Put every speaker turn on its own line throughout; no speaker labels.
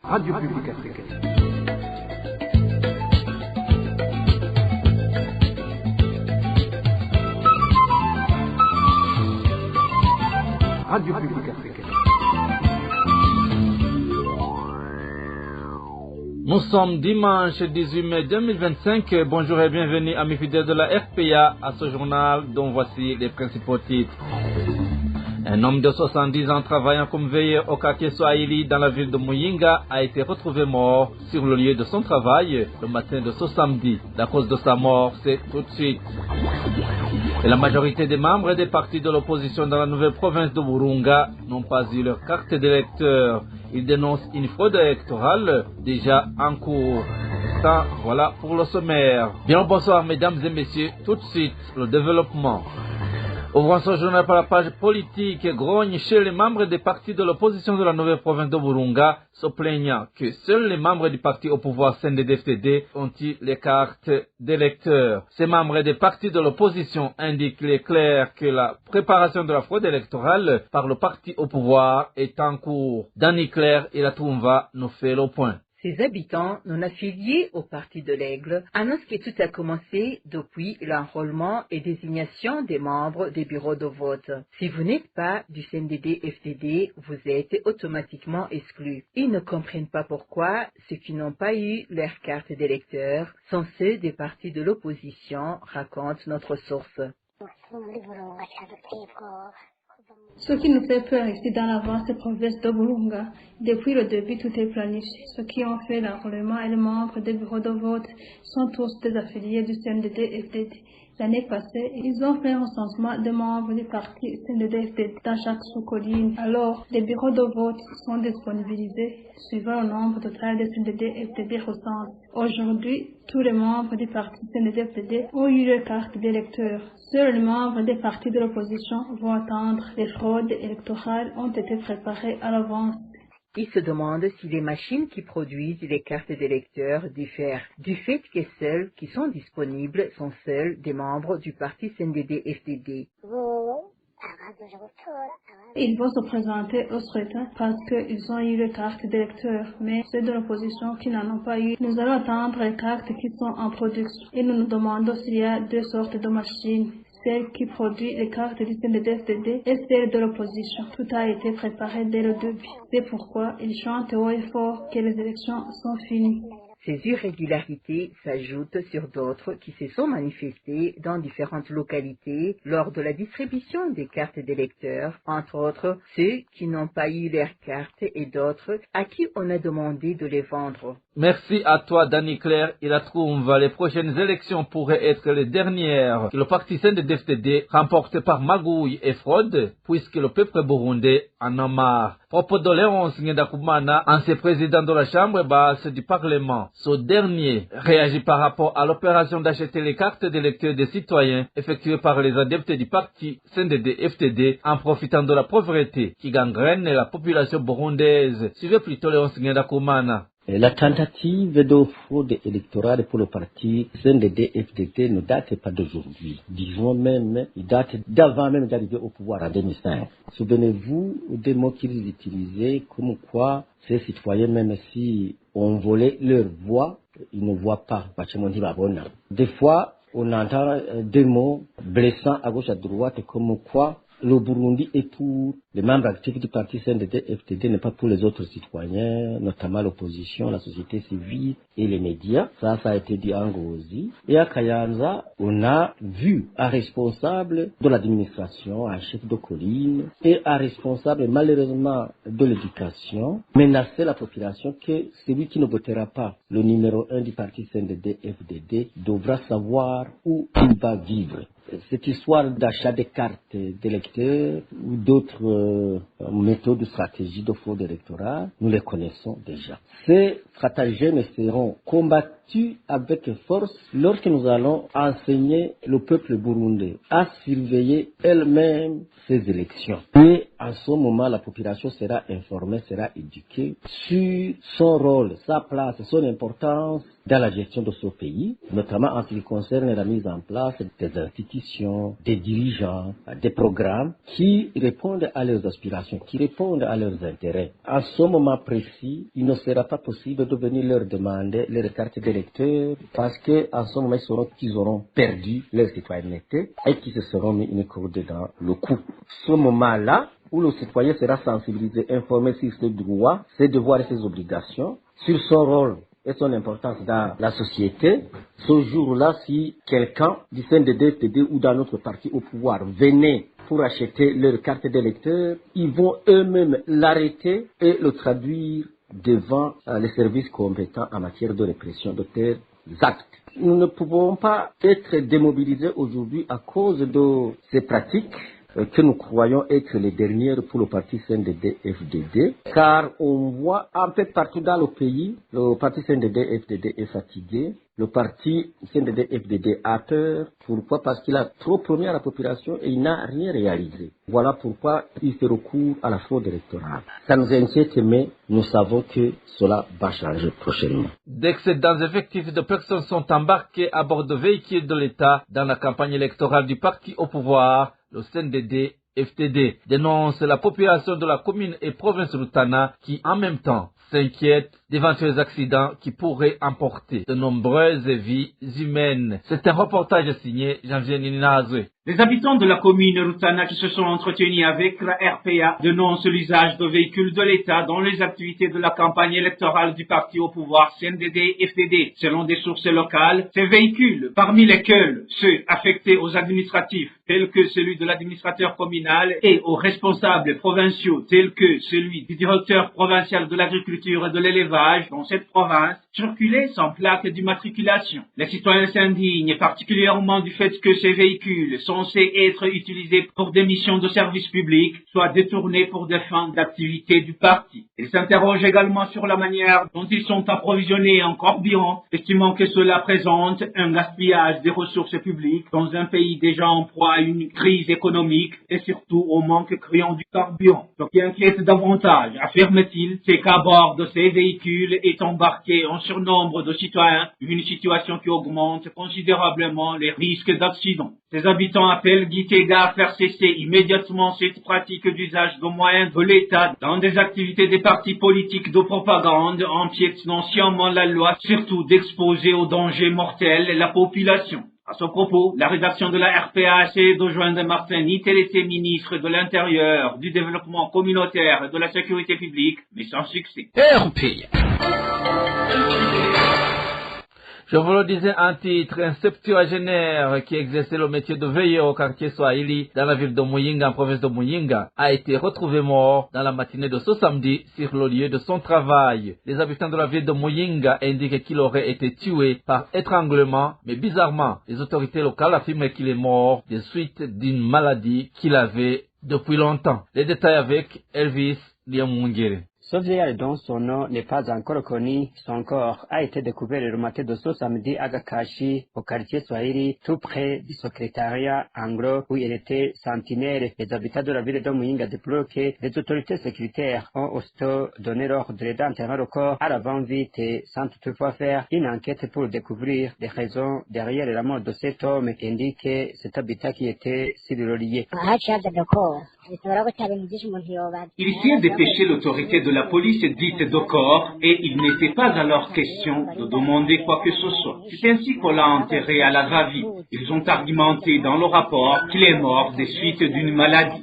Radio Publique Africaine. Radio Publique Africaine.
Nous sommes dimanche 18 mai 2025. Bonjour et bienvenue amis fidèles de la RPA à ce journal dont voici les principaux titres. Un homme de 70 ans travaillant comme veilleur au quartier Swahili dans la ville de Muyinga a été retrouvé mort sur le lieu de son travail le matin de ce samedi. La cause de sa mort, c'est tout de suite. Et la majorité des membres des partis de l'opposition dans la nouvelle province de Burunga n'ont pas eu leur carte d'électeur. Ils dénoncent une fraude électorale déjà en cours. Ça, voilà pour le sommaire. Bien bonsoir mesdames et messieurs, tout de suite le développement. Ouvrons ce journal par la page politique. Grogne chez les membres des partis de l'opposition de la nouvelle province de Burunga, se plaignant que seuls les membres du parti au pouvoir CNDD-FDD ont eu les cartes d'électeurs. Ces membres des partis de l'opposition indiquent qu'il est clair que la préparation de la fraude électorale par le parti au pouvoir est en cours. Danny Claire et la Toumva nous fait le point.
Ces habitants non affiliés au Parti de l'Aigle annoncent que tout a commencé depuis l'enrôlement et désignation des membres des bureaux de vote. Si vous n'êtes pas du CNDD-FDD, vous êtes automatiquement exclu. Ils ne comprennent pas pourquoi ceux qui n'ont pas eu leur carte d'électeur sont ceux des partis de l'opposition, raconte notre source.
Ce qui nous fait peur ici dans la vaste province de Burunga, depuis le début tout est planifié. Ceux qui ont fait l'enrôlement et les membres des bureaux de vote sont tous des affiliés du CNDD-FDD. L'année passée, ils ont fait un recensement des membres du parti CNDD-FDD dans chaque sous-colline. Alors, les bureaux de vote sont disponibilisés suivant le nombre total de CNDD-FDD recensés. Aujourd'hui, tous les membres du parti CNDD-FDD ont eu leur carte d'électeur. Seuls les membres des partis de l'opposition vont attendre. Les fraudes électorales ont été préparées à l'avance.
Ils se demandent si les machines qui produisent les cartes d'électeurs diffèrent du fait que celles qui sont disponibles sont celles des membres du parti CNDD-FDD.
Ils vont se présenter au scrutin parce qu'ils ont eu les cartes d'électeurs, mais ceux de l'opposition qui n'en ont pas eu, nous allons attendre les cartes qui sont en production. Et nous nous demandons s'il y a deux sortes de machines. Celle qui produit les cartes du CNDD-FDD et celle de l'opposition. Tout a été préparé dès le début. C'est pourquoi ils chantent haut et fort que les élections sont finies.
Ces irrégularités s'ajoutent sur d'autres qui se sont manifestées dans différentes localités lors de la distribution des cartes d'électeurs, entre autres ceux qui n'ont pas eu leur carte et d'autres à qui on a demandé de les vendre.
Merci à toi, Danny Claire. Il la trouve. Les prochaines élections pourraient être les dernières que le parti CNDD-FDD remporte par magouille et fraude, puisque le peuple burundais en a marre. Propos de Léonce Ngendakumana, ancien président de la Chambre basse du Parlement. Ce dernier réagit par rapport à l'opération d'acheter les cartes d'électeurs des citoyens effectuée par les adeptes du parti CNDD-FDD en profitant de la pauvreté qui gangrène la population burundaise. Suivez plutôt Léonce Ngendakumana.
La tentative de fraude électorale pour le parti CNDD-FDD ne date pas d'aujourd'hui. Disons même, il date d'avant même d'arriver au pouvoir en 2005. Souvenez-vous des mots qu'ils utilisaient, comme quoi ces citoyens, même si on volait leur voix, ils ne voient pas. Des fois, on entend des mots blessants à gauche à droite, comme quoi le Burundi est pour les membres actifs du parti CNDD-FDD, n'est pas pour les autres citoyens, notamment l'opposition, la société civile et les médias. Ça a été dit en Ngozi. Et à Kayanza, on a vu un responsable de l'administration, un chef de colline, et un responsable malheureusement de l'éducation, menacer la population que celui qui ne votera pas le numéro 1 du parti CNDD-FDD devra savoir où il va vivre. Cette histoire d'achat des cartes d'électeurs ou d'autres méthodes ou stratégies de fraude électorale, nous les connaissons déjà. Ces stratagèmes seront combattus avec force lorsque nous allons enseigner le peuple burundais à surveiller elle-même ces élections. Et en ce moment, la population sera informée, sera éduquée sur son rôle, sa place, son importance dans la gestion de ce pays, notamment en ce qui concerne la mise en place des institutions, des dirigeants, des programmes qui répondent à leurs leurs aspirations, qui répondent à leurs intérêts. À ce moment précis, il ne sera pas possible de venir leur demander leur carte d'électeur parce qu'à ce moment, ils auront perdu leur citoyenneté et qu'ils se seront mis une corde dans le cou. Ce moment-là, où le citoyen sera sensibilisé, informé sur ses droits, ses devoirs et ses obligations, sur son rôle et son importance dans la société. Ce jour-là, si quelqu'un du CNDD-FDD ou dans notre parti au pouvoir venait pour acheter leur carte d'électeur, ils vont eux-mêmes l'arrêter et le traduire devant les services compétents en matière de répression de tels actes. Nous ne pouvons pas être démobilisés aujourd'hui à cause de ces pratiques que nous croyons être les dernières pour le parti CNDD-FDD, car on voit un peu partout dans le pays, le parti CNDD-FDD est fatigué, le parti CNDD-FDD a peur. Pourquoi? Parce qu'il a trop promis à la population et il n'a rien réalisé. Voilà pourquoi il fait recours à la fraude électorale. Ça nous inquiète, mais nous savons que cela va changer prochainement.
D'excédents effectifs de personnes sont embarquées à bord de véhicules de l'État dans la campagne électorale du parti au pouvoir, le CNDD-FDD, dénonce la population de la commune et province de Rutana qui, en même temps, s'inquiète d'éventuels accidents qui pourraient emporter de nombreuses vies humaines. C'est un reportage signé Jean-Vianney Ninazwe.
Les habitants de la commune Rutana qui se sont entretenus avec la RPA dénoncent l'usage de véhicules de l'État dans les activités de la campagne électorale du parti au pouvoir CNDD-FDD. Selon des sources locales, ces véhicules, parmi lesquels ceux affectés aux administratifs tels que celui de l'administrateur communal et aux responsables provinciaux tels que celui du directeur provincial de l'agriculture et de l'élevage dans cette province, circulaient sans plaque d'immatriculation. Les citoyens s'indignent particulièrement du fait que ces véhicules censés être utilisés pour des missions de service public soient détournés pour des fins d'activité du parti. Ils s'interrogent également sur la manière dont ils sont approvisionnés en carburant, estimant que cela présente un gaspillage des ressources publiques dans un pays déjà en proie à une crise économique et surtout au manque criant du carburant. Ce qui inquiète davantage, affirme-t-il, c'est qu'à bord de ces véhicules est embarqué un surnombre de citoyens, une situation qui augmente considérablement les risques d'accident. Ces habitants appellent Guy Tega à faire cesser immédiatement cette pratique d'usage de moyens de l'État dans des activités des partis politiques de propagande, empiétinant sciemment la loi, surtout d'exposer aux dangers mortels la population. À ce propos, la rédaction de la RPA a essayé de joindre Martin Nitelete, ministre de l'Intérieur, du Développement communautaire et de la Sécurité publique, mais sans succès.
Je vous le disais en titre, un septuagénaire qui exerçait le métier de veilleur au quartier Swahili dans la ville de Muyinga, en province de Muyinga, a été retrouvé mort dans la matinée de ce samedi sur le lieu de son travail. Les habitants de la ville de Muyinga indiquent qu'il aurait été tué par étranglement, mais bizarrement, les autorités locales affirment qu'il est mort des suites d'une maladie qu'il avait depuis longtemps. Les détails avec Elvis Liamungere.
Ce vieillard dont son nom n'est pas encore connu, son corps a été découvert le matin de ce samedi à Gakashi, au quartier Swahili, tout près du secrétariat anglo où il était sentinelle. Les habitants de la ville de Muyinga déplorent que les autorités sécuritaires ont aussitôt donné l'ordre d'enterrer le corps à l'avant-vite sans toutefois faire une enquête pour découvrir les raisons derrière la mort de cet homme, indique que cet habitat qui était sur le lieu.
Il essayait de dépêcher l'autorité de la police dite de corps et il n'était pas alors question de demander quoi que ce soit. C'est ainsi qu'on l'a enterré à la va-vite. Ils ont argumenté dans le rapport qu'il est mort des suites d'une maladie.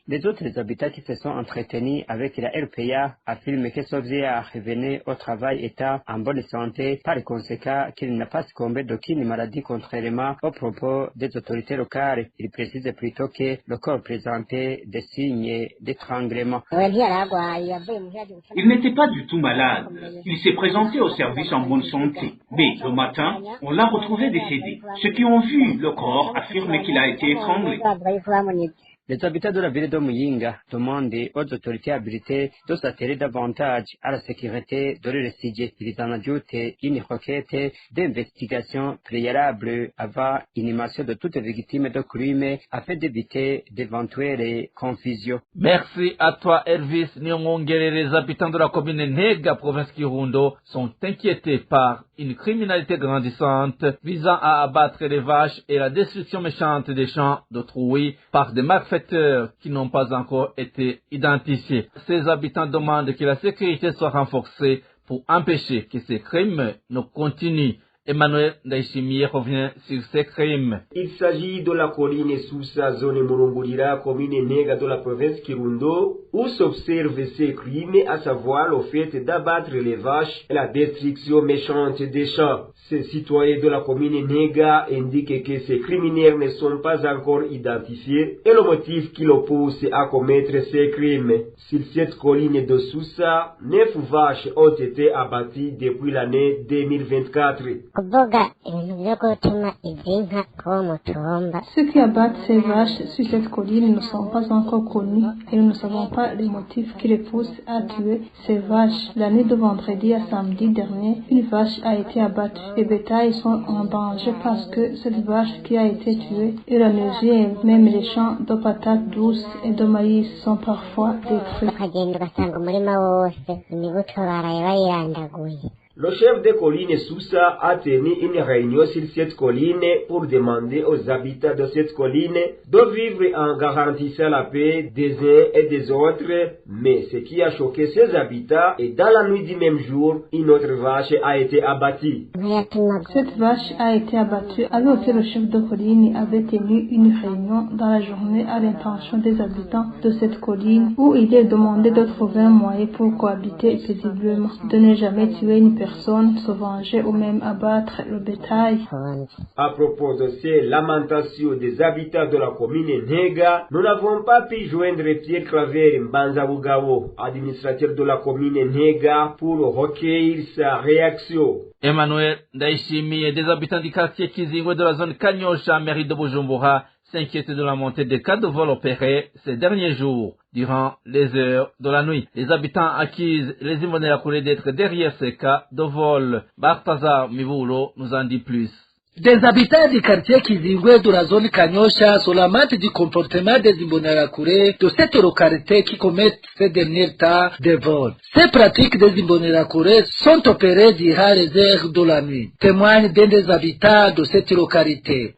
Les autres habitants qui se sont entretenus avec la RPA affirment que ce vieillard revenait au travail étant en bonne santé, par conséquent qu'il n'a pas succombé d'aucune maladie contrairement aux propos des autorités locales. Il précise plutôt que le corps présentait des signes d'étranglement.
Il n'était pas du tout malade. Il s'est présenté au service en bonne santé. Mais le matin, on l'a retrouvé décédé. Ceux qui ont vu le corps affirment qu'il a été étranglé.
Les habitants de la ville de Muyinga demandent aux autorités habilitées de s'atteler davantage à la sécurité de leur sujet. Ils en ajoutent une requête d'investigation préalable avant inhumation de toutes les victimes de crimes afin d'éviter d'éventuelles confusions.
Merci à toi, Elvis Nyongongere. Les habitants de la commune Nega, province Kirundo, sont inquiétés par une criminalité grandissante visant à abattre les vaches et la destruction méchante des champs d'autrui par des malfaiteurs malfaiteurs qui n'ont pas encore été identifiés. Ces habitants demandent que la sécurité soit renforcée pour empêcher que ces crimes ne continuent. Emmanuel Ndaishimiye revient sur ces crimes.
Il s'agit de la colline Sousa, zone Morongolira, commune Nega de la province Kirundo, où s'observent ces crimes, à savoir le fait d'abattre les vaches et la destruction méchante des champs. Ces citoyens de la commune Nega indiquent que ces criminels ne sont pas encore identifiés et le motif qui le pousse à commettre ces crimes. Sur cette colline de Sousa, 9 vaches ont été abattues depuis l'année 2024.
Ceux qui abattent ces vaches sur cette colline ne sont pas encore connus et nous ne savons pas les motifs qui les poussent à tuer ces vaches. La nuit de vendredi à samedi dernier, une vache a été abattue. Les bétails sont en danger parce que cette vache qui a été tuée est la neigée, même les champs de patates douces et de maïs sont parfois détruits.
Le chef de colline Sousa a tenu une réunion sur cette colline pour demander aux habitants de cette colline de vivre en garantissant la paix des uns et des autres. Mais ce qui a choqué ces habitants est dans la nuit du même jour, une autre vache a été abattue.
Cette vache a été abattue alors que le chef de colline avait tenu une réunion dans la journée à l'intention des habitants de cette colline où il est demandé de trouver un moyen pour cohabiter paisiblement, de ne jamais tuer une personne, se venger ou même abattre le bétail.
À propos de ces lamentations des habitants de la commune Nega, nous n'avons pas pu joindre Pierre Claver Mbanzabugabo, administrateur de la commune Nega, pour recueillir sa réaction.
Emmanuel Ndaishimiye, des habitants du quartier Kizingo de la zone Kanyosha, mairie de Bujumbura, s'inquiètent de la montée des cas de vol opérés ces derniers jours. Durant les heures de la nuit, les habitants accusent les Imbonerakure d'être derrière ces cas de vol. Bartazar Mivulo nous en dit plus.
Des habitants du quartier Kizingwe de la zone Kanyosha sont la marque du comportement des Imbonerakure de cette localité qui commettent ces derniers temps de vol. Ces pratiques des Imbonerakure sont opérées durant les heures de la nuit, témoignent d'un des habitants de cette localité.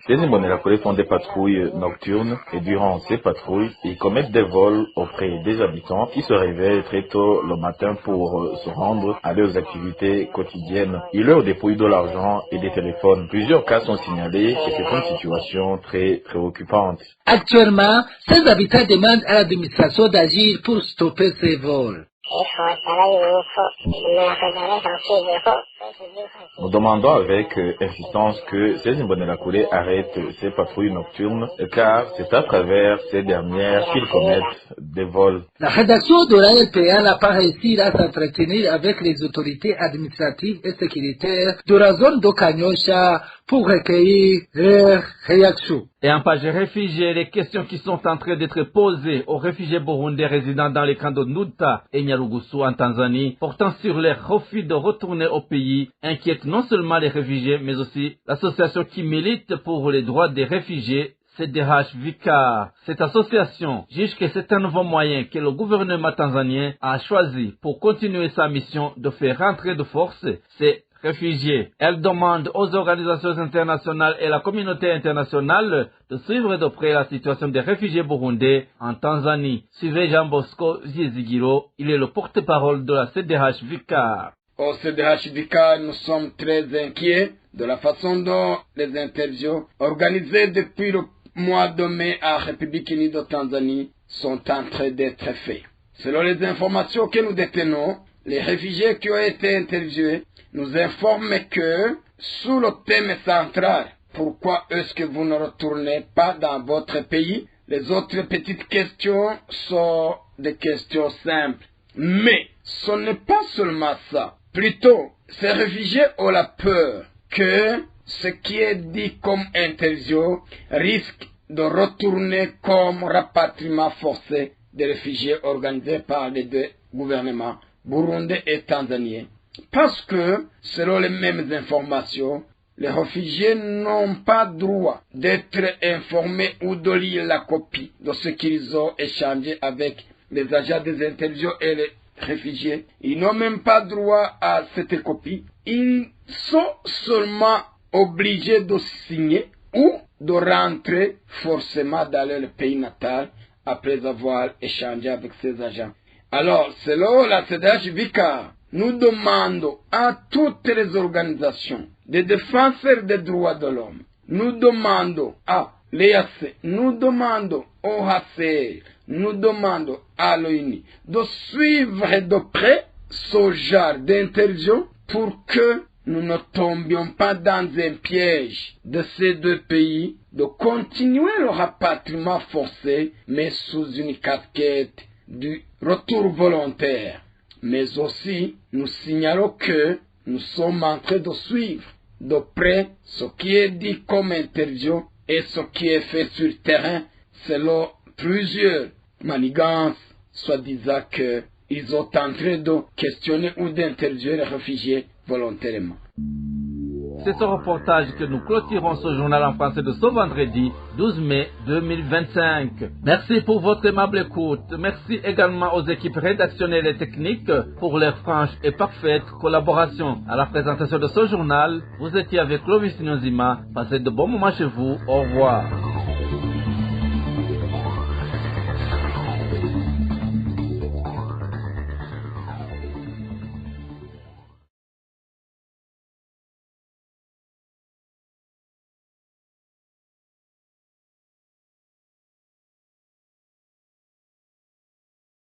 Les Imbonerakure font des patrouilles nocturnes et durant ces patrouilles, ils commettent des vols auprès des habitants qui se réveillent très tôt le matin pour se rendre à leurs activités quotidiennes. Ils leur dépouillent de l'argent et des téléphones. Plusieurs cas sont signalés et c'est une situation très préoccupante.
Actuellement, ces habitants demandent à l'administration d'agir pour stopper ces vols.
Nous demandons avec insistance que ces Imbonerakure arrêtent ces patrouilles nocturnes car c'est à travers ces dernières qu'ils commettent des vols.
La rédaction de la RPA n'a pas réussi à s'entretenir avec les autorités administratives et sécuritaires de la zone de Kanyosha pour recueillir leurs réactions.
Et en page réfugiés, les questions qui sont en train d'être posées aux réfugiés burundais résidant dans les camps de Nduta et Nyarugusu en Tanzanie, portant sur leur refus de retourner au pays, inquiètent non seulement les réfugiés, mais aussi l'association qui milite pour les droits des réfugiés, CDH Vicar. Cette association juge que c'est un nouveau moyen que le gouvernement tanzanien a choisi pour continuer sa mission de faire rentrer de force ces réfugiés. Elle demande aux organisations internationales et la communauté internationale de suivre de près la situation des réfugiés burundais en Tanzanie. Suivez Jean Bosco Zizigiro, il est le porte-parole de la CDH Vicar.
Au CDH Vicar, nous sommes très inquiets de la façon dont les interviews organisées depuis le mois de mai à République unie de Tanzanie sont en train d'être faites. Selon les informations que nous détenons, les réfugiés qui ont été interviewés nous informent que, sous le thème central, pourquoi est-ce que vous ne retournez pas dans votre pays, les autres petites questions sont des questions simples. Mais ce n'est pas seulement ça. Plutôt, ces réfugiés ont la peur que ce qui est dit comme interview risque de retourner comme rapatriement forcé des réfugiés organisés par les deux gouvernements, burundais et tanzaniens. Parce que, selon les mêmes informations, les réfugiés n'ont pas droit d'être informés ou de lire la copie de ce qu'ils ont échangé avec les agents des interviews et les réfugiés. Ils n'ont même pas droit à cette copie. Ils sont seulement obligés de signer ou de rentrer forcément dans leur pays natal après avoir échangé avec ces agents. Alors, selon la CDH-Vicar, nous demandons à toutes les organisations de défenseurs des droits de l'homme, nous demandons à l'EAC, nous demandons au HCR, nous demandons à l'ONU de suivre de près ce genre d'intervention pour que nous ne tombions pas dans un piège de ces deux pays de continuer le rapatriement forcé, mais sous une casquette du retour volontaire. Mais aussi, nous signalons que nous sommes en train de suivre de près ce qui est dit comme interview et ce qui est fait sur le terrain selon plusieurs manigances, soi-disant qu'ils sont en train de questionner ou d'interviewer les réfugiés volontairement.
C'est ce reportage que nous clôturons ce journal en français de ce vendredi 12 mai 2025. Merci pour votre aimable écoute. Merci également aux équipes rédactionnelles et techniques pour leur franche et parfaite collaboration. À la présentation de ce journal, vous étiez avec Clovis Nozima. Passez de bons moments chez vous. Au revoir.